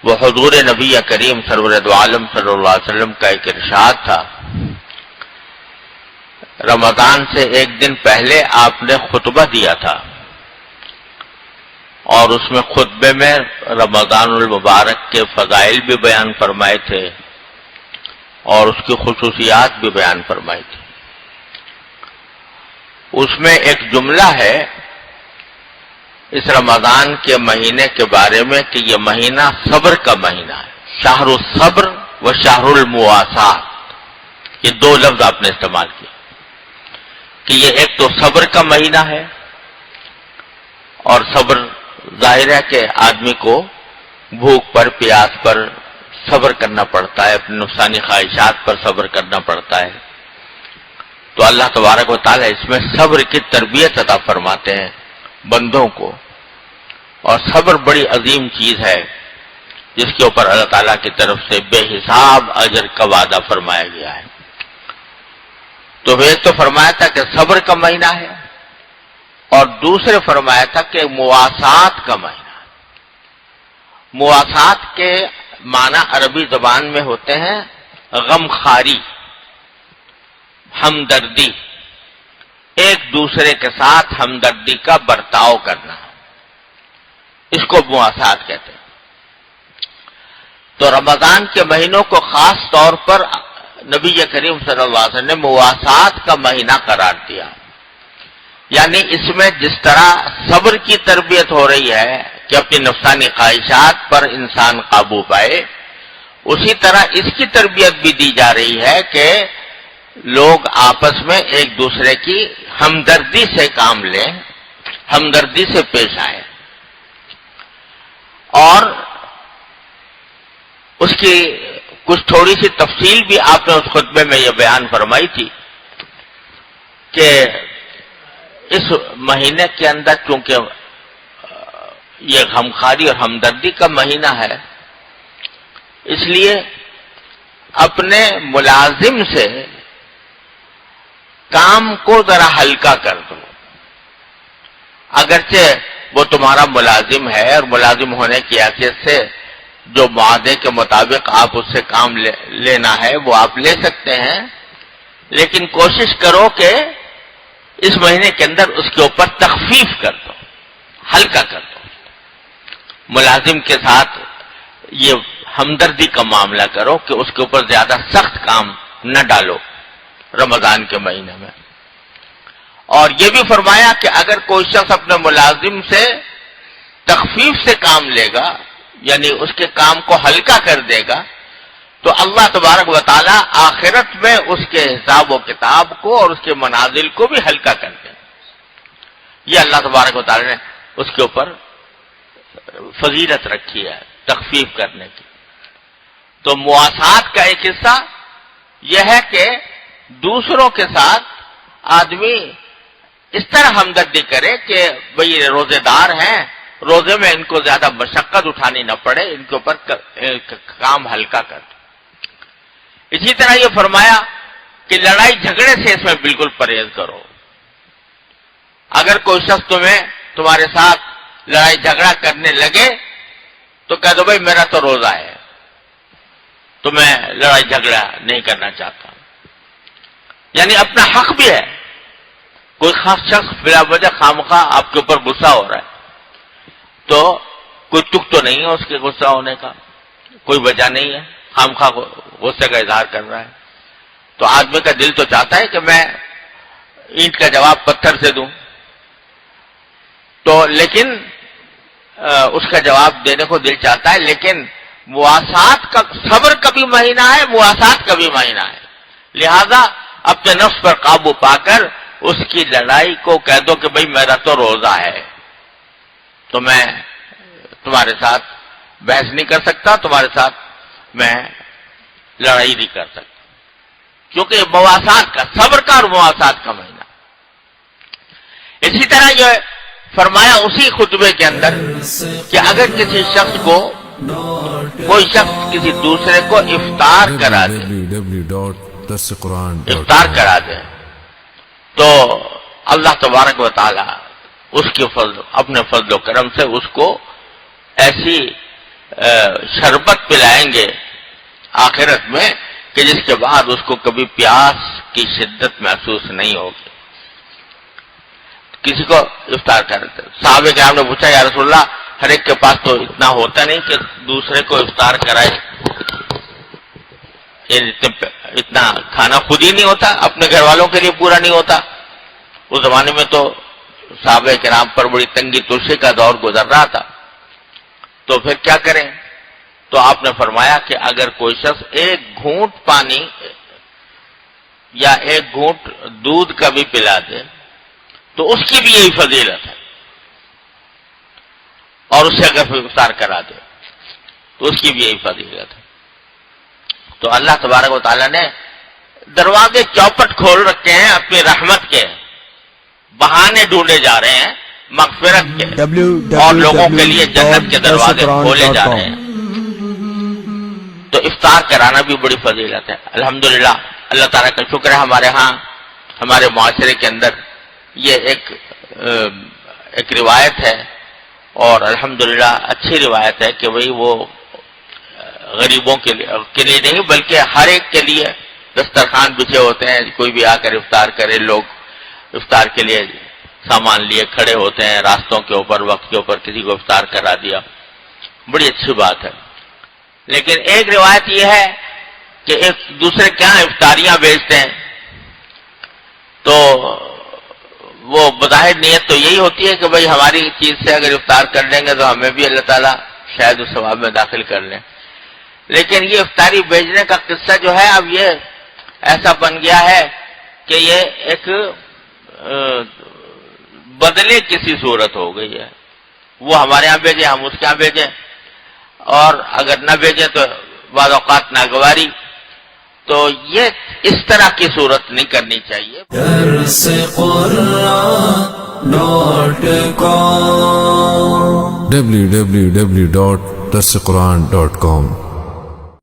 وہ حضور نبی کریم سرور دو عالم صلی اللہ علیہ وسلم کا ایک ارشاد تھا. رمضان سے ایک دن پہلے آپ نے خطبہ دیا تھا اور اس میں خطبے میں رمضان المبارک کے فضائل بھی بیان فرمائے تھے اور اس کی خصوصیات بھی بیان فرمائی تھی. اس میں ایک جملہ ہے اس رمضان کے مہینے کے بارے میں کہ یہ مہینہ صبر کا مہینہ ہے. شہر الصبر و شہر المواسات، یہ دو لفظ آپ نے استعمال کیے کہ یہ ایک تو صبر کا مہینہ ہے، اور صبر ظاہر ہے کہ آدمی کو بھوک پر پیاس پر صبر کرنا پڑتا ہے، اپنے نفسانی خواہشات پر صبر کرنا پڑتا ہے. تو اللہ تبارک و تعالیٰ اس میں صبر کی تربیت عطا فرماتے ہیں بندوں کو، اور صبر بڑی عظیم چیز ہے جس کے اوپر اللہ تعالیٰ کی طرف سے بے حساب اجر کا وعدہ فرمایا گیا ہے. تو ایک تو فرمایا تھا کہ صبر کا مہینہ ہے، اور دوسرے فرمایا تھا کہ مواسات کا مہینہ. مواسات کے معنی عربی زبان میں ہوتے ہیں غم خاری، ہمدردی، ایک دوسرے کے ساتھ ہمدردی کا برتاؤ کرنا، اس کو مواسات کہتے ہیں. تو رمضان کے مہینوں کو خاص طور پر نبی کریم صلی اللہ علیہ وسلم نے مواسات کا مہینہ قرار دیا. یعنی اس میں جس طرح صبر کی تربیت ہو رہی ہے کہ اپنی نفسانی خواہشات پر انسان قابو پائے، اسی طرح اس کی تربیت بھی دی جا رہی ہے کہ لوگ آپس میں ایک دوسرے کی ہمدردی سے کام لیں، ہمدردی سے پیش آئیں. اور اس کی کچھ تھوڑی سی تفصیل بھی آپ نے اس خطبے میں یہ بیان فرمائی تھی کہ اس مہینے کے اندر چونکہ یہ غمخواری اور ہمدردی کا مہینہ ہے، اس لیے اپنے ملازم سے کام کو ذرا ہلکا کر دو. اگرچہ وہ تمہارا ملازم ہے اور ملازم ہونے کی حیثیت سے جو معاہدے کے مطابق آپ اس سے کام لینا ہے وہ آپ لے سکتے ہیں، لیکن کوشش کرو کہ اس مہینے کے اندر اس کے اوپر تخفیف کر دو، ہلکا کر دو. ملازم کے ساتھ یہ ہمدردی کا معاملہ کرو کہ اس کے اوپر زیادہ سخت کام نہ ڈالو رمضان کے مہینے میں. اور یہ بھی فرمایا کہ اگر کوئی شخص اپنے ملازم سے تخفیف سے کام لے گا، یعنی اس کے کام کو ہلکا کر دے گا، تو اللہ تبارک و تعالیٰ آخرت میں اس کے حساب و کتاب کو اور اس کے منازل کو بھی ہلکا کر دے. یہ اللہ تبارک و تعالیٰ نے اس کے اوپر فضیلت رکھی ہے تخفیف کرنے کی. تو مواسات کا ایک حصہ یہ ہے کہ دوسروں کے ساتھ آدمی اس طرح ہمدردی کرے کہ بھئی روزے دار ہیں، روزے میں ان کو زیادہ مشقت اٹھانی نہ پڑے، ان کے اوپر کام ہلکا کر دو. اسی طرح یہ فرمایا کہ لڑائی جھگڑے سے اس میں بالکل پرہیز کرو. اگر کوئی شخص تمہارے ساتھ لڑائی جھگڑا کرنے لگے تو کہہ دو بھائی میرا تو روزہ ہے، تو میں لڑائی جھگڑا نہیں کرنا چاہتا. یعنی اپنا حق بھی ہے. کوئی خاص شخص بلا وجہ خامخواہ آپ کے اوپر غصہ ہو رہا ہے تو کوئی تک تو نہیں ہے اس کے غصہ ہونے کا، کوئی وجہ نہیں ہے، خامخواہ غصے کا اظہار کر رہا ہے. تو آدمی کا دل تو چاہتا ہے کہ میں اینٹ کا جواب پتھر سے دوں، تو لیکن اس کا جواب دینے کو دل چاہتا ہے، لیکن مواسات کا، صبر کا بھی مہینہ ہے، مواسات کا بھی مہینہ ہے. لہذا اپنے نفس پر قابو پا کر اس کی لڑائی کو کہہ دو کہ بھئی میرا تو روزہ ہے، تو میں تمہارے ساتھ بحث نہیں کر سکتا، تمہارے ساتھ میں لڑائی نہیں کر سکتا. کیونکہ مواسات کا، صبر کا اور مواسات کا مہینہ. اسی طرح یہ فرمایا اسی خطبے کے اندر کہ اگر کسی شخص کو، کوئی شخص کسی دوسرے کو افطار کرا دے، افطار کرا دے، تو اللہ تبارک و تعالی اس کے فضل، اپنے فضل و کرم سے اس کو ایسی شربت پلائیں گے آخرت میں کہ جس کے بعد اس کو کبھی پیاس کی شدت محسوس نہیں ہوگی. کسی کو افطار کرتے صحابہ کرام نے پوچھا یا رسول اللہ ہر ایک کے پاس تو اتنا ہوتا نہیں کہ دوسرے کو افطار کرائے, اتنا کھانا خود ہی نہیں ہوتا, اپنے گھر والوں کے لیے پورا نہیں ہوتا. اس زمانے میں تو صحابہ کرام پر بڑی تنگی ترشی کا دور گزر رہا تھا, تو پھر کیا کریں؟ تو آپ نے فرمایا کہ اگر کوئی شخص ایک گھونٹ پانی یا ایک گھونٹ دودھ کا بھی پلا دے تو اس کی بھی یہی فضیلت ہے, اور اسے اگر افطار کرا دے تو اس کی بھی یہی فضیلت ہے. تو اللہ تبارک و تعالیٰ نے دروازے چوپٹ کھول رکھے ہیں اپنی رحمت کے, بہانے ڈھونڈے جا رہے ہیں مغفرت کے, اور لوگوں کے لیے جنت کے دروازے کھولے جا رہے ہیں. تو افطار کرانا بھی بڑی فضیلت ہے. الحمدللہ اللہ تعالیٰ کا شکر ہے ہمارے ہاں ہمارے معاشرے کے اندر یہ ایک روایت ہے, اور الحمدللہ اچھی روایت ہے کہ وہی وہ غریبوں کے لیے نہیں بلکہ ہر ایک کے لیے دسترخوان بچھے ہوتے ہیں, کوئی بھی آ کر افطار کرے. لوگ افطار کے لیے سامان لیے کھڑے ہوتے ہیں راستوں کے اوپر, وقت کے اوپر کسی کو افطار کرا دیا, بڑی اچھی بات ہے. لیکن ایک روایت یہ ہے کہ ایک دوسرے کے یہاں افطاریاں بیچتے ہیں, تو وہ بظاہر نیت تو یہی ہوتی ہے کہ بھئی ہماری چیز سے اگر افطار کر لیں گے تو ہمیں بھی اللہ تعالیٰ شاید اس ثواب میں داخل کر لیں. لیکن یہ افطاری بیچنے کا قصہ جو ہے اب یہ ایسا بن گیا ہے کہ یہ ایک بدلے کسی صورت ہو گئی ہے. وہ ہمارے ہاں بھیجیں, ہم اس کے ہاں بھیجیں, اور اگر نہ بھیجیں تو بعض اوقات ناگواری. تو یہ اس طرح کی صورت نہیں کرنی چاہیے. www.darsequran.com